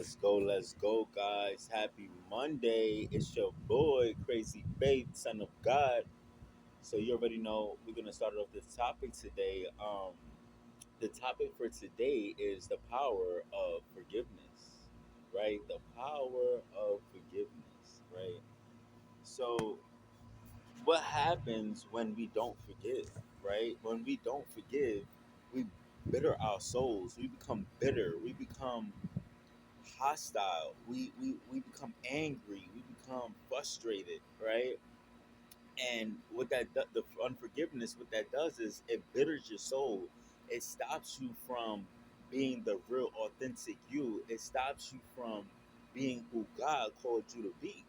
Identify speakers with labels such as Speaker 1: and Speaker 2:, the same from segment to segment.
Speaker 1: Let's go, guys. Happy Monday. It's your boy, Crazy Faith, Son of God. So you already know we're gonna start off this topic today. The topic for today is the power of forgiveness, right? The power of forgiveness, right? So what happens when we don't forgive, right? When we don't forgive, we bitter our souls. We become bitter. We become hostile. We become angry. We become frustrated, right? And the unforgiveness, what that does is it bitters your soul. It stops you from being the real, authentic you. It stops you from being who God called you to be,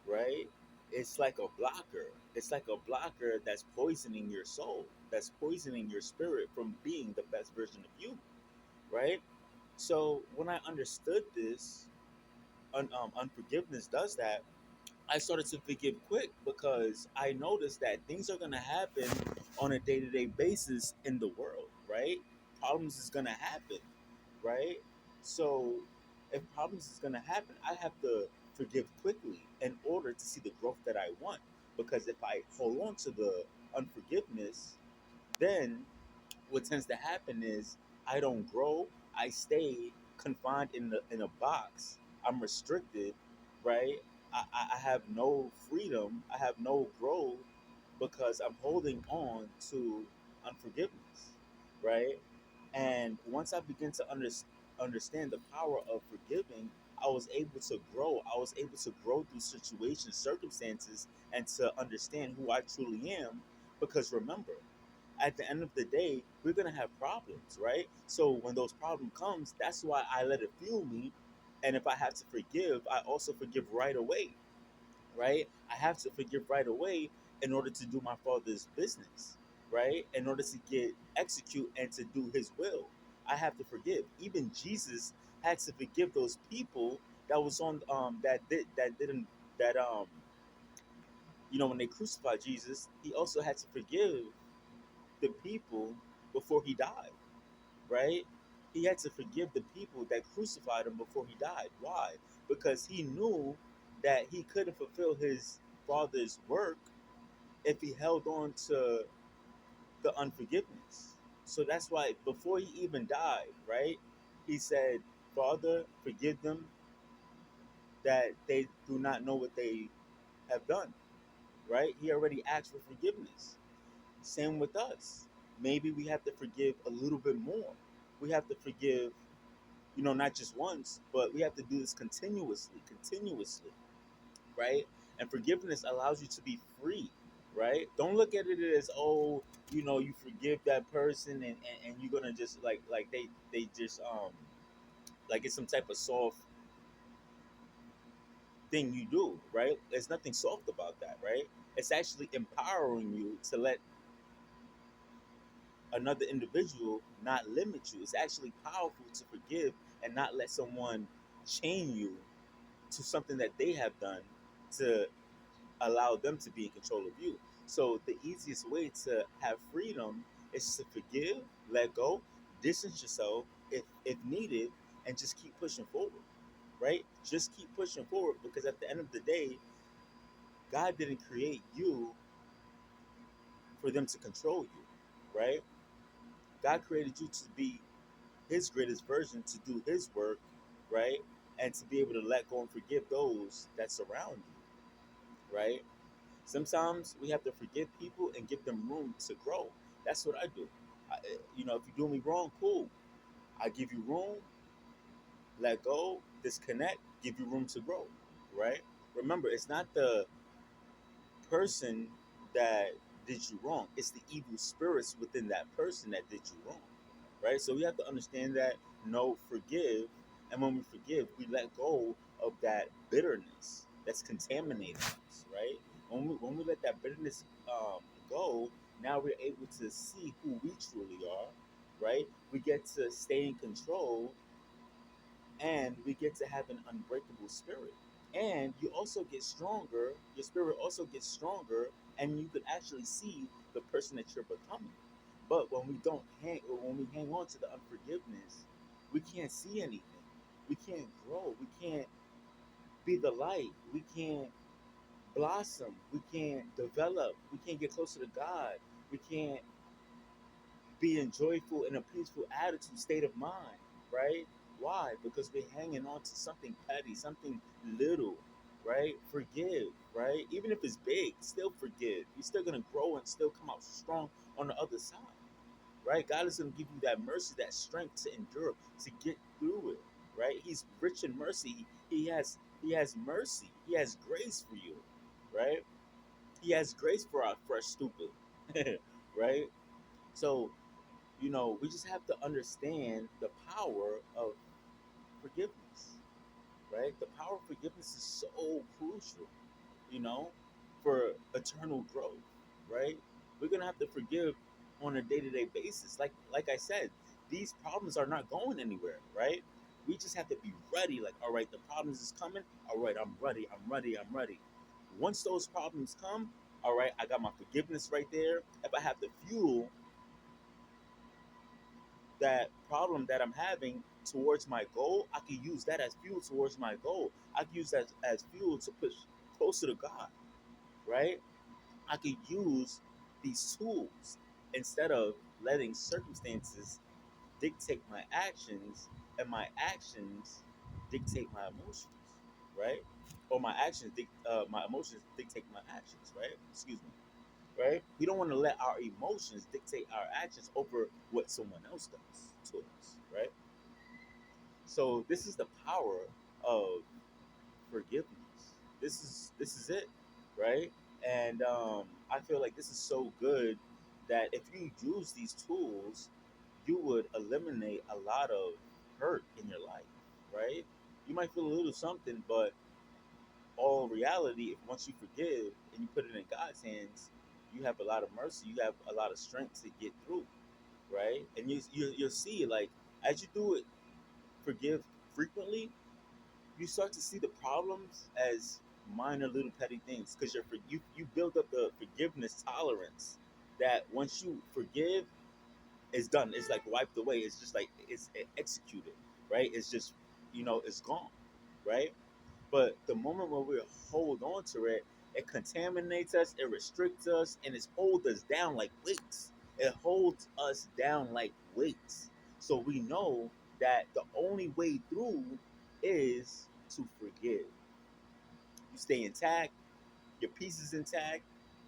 Speaker 1: right? It's like a blocker. It's like a blocker that's poisoning your soul. That's poisoning your spirit from being the best version of you, right? So when I understood this, unforgiveness does that, I started to forgive quick because I noticed that things are going to happen on a day to day basis in the world, right? Problems is going to happen, right? So if problems is going to happen, I have to forgive quickly in order to see the growth that I want. Because if I hold on to the unforgiveness, then what tends to happen is I don't grow. I stay confined in a box. I'm restricted, right? I have no freedom. I have no growth because I'm holding on to unforgiveness, right? And once I begin to understand the power of forgiving, I was able to grow. I was able to grow through situations, circumstances, and to understand who I truly am. Because remember, at the end of the day, we're gonna have problems, right? So when those problems comes, that's why I let it fuel me. And if I have to forgive, I also forgive right away, right? I have to forgive right away in order to do my father's business, right? In order to get execute and to do his will. I have to forgive. Even Jesus had to forgive those people that was on that didn't that when they crucified Jesus, he also had to forgive the people before he died, right? He had to forgive the people that crucified him before he died. Why? Because he knew that he couldn't fulfill his father's work if he held on to the unforgiveness. So that's why before he even died, right? He said, "Father, forgive them that they do not know what they have done." Right? He already asked for forgiveness. Same with us. Maybe we have to forgive a little bit more. We have to forgive, not just once, but we have to do this continuously, right? And forgiveness allows you to be free, right? Don't look at it as, oh, you forgive that person and you're gonna just like they just like it's some type of soft thing you do, right? There's nothing soft about that, right? It's actually empowering you to let another individual not limit you. It's actually powerful to forgive and not let someone chain you to something that they have done to allow them to be in control of you. So the easiest way to have freedom is to forgive, let go, distance yourself if needed, and just keep pushing forward. Right? Just keep pushing forward because at the end of the day, God didn't create you for them to control you. Right? God created you to be his greatest version, to do his work, right? And to be able to let go and forgive those that surround you, right? Sometimes we have to forgive people and give them room to grow. That's what I do. If you do me wrong, cool. I give you room, let go, disconnect, give you room to grow, right? Remember, it's not the person that did you wrong, it's the evil spirits within that person that did you wrong, right? So we have to understand that, forgive. And when we forgive, we let go of that bitterness that's contaminating us, right? When we let that bitterness go, now we're able to see who we truly are, right? We get to stay in control and we get to have an unbreakable spirit. And you also get stronger, your spirit also gets stronger, and you can actually see the person that you're becoming. But when we hang on to the unforgiveness, we can't see anything. We can't grow. We can't be the light. We can't blossom. We can't develop. We can't get closer to God. We can't be in joyful and a peaceful attitude, state of mind, right? Why? Because we're hanging on to something petty, something little, right? Forgive, right? Even if it's big, still forgive. You're still gonna grow and still come out strong on the other side, right? God is gonna give you that mercy, that strength to endure, to get through it, right? He's rich in mercy. He has mercy. He has grace for you, right? He has grace for our fresh stupid, right? So we just have to understand the power of forgiveness, right? The power of forgiveness is so crucial, you know, for eternal growth, right? We're gonna have to forgive on a day-to-day basis. Like I said, these problems are not going anywhere, right? We just have to be ready. Like, all right, the problems is coming. All right, I'm ready. I'm ready. I'm ready. Once those problems come, all right, I got my forgiveness right there. If I have the fuel that problem that I'm having towards my goal, I can use that as fuel towards my goal. I can use that as fuel to push closer to God, right? I could use these tools instead of letting circumstances dictate my actions and my actions dictate my emotions, right? Or my emotions dictate my actions, right? Excuse me, right? We don't want to let our emotions dictate our actions over what someone else does to us, right? So this is the power of forgiveness. This is it, right? And I feel like this is so good that if you use these tools, you would eliminate a lot of hurt in your life, right? You might feel a little something, but all reality, if once you forgive and you put it in God's hands, you have a lot of mercy. You have a lot of strength to get through, right? And you'll see, like, as you do it, forgive frequently, you start to see the problems as minor little petty things because you build up the forgiveness tolerance that once you forgive, it's done. It's like wiped away. It's just like it's executed, right? It's just it's gone, right? But the moment when we hold on to it, it contaminates us, it restricts us, and it holds us down like weights. It holds us down like weights. So we know that the only way through is to forgive. You stay intact, your peace is intact,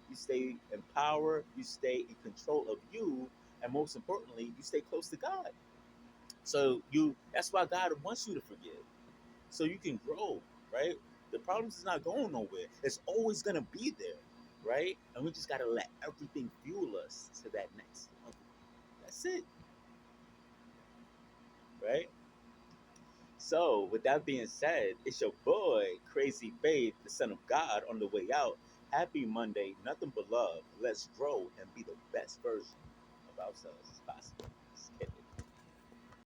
Speaker 1: you stay in power, you stay in control of you, and most importantly, you stay close to God. So that's why God wants you to forgive so you can grow, right? The problems is not going nowhere. It's always gonna be there, right? And we just gotta let everything fuel us to that next level. That's it, right? So, with that being said, it's your boy, Crazy Faith, the Son of God, on the way out. Happy Monday, nothing but love. Let's grow and be the best version of ourselves as possible. Let's get it.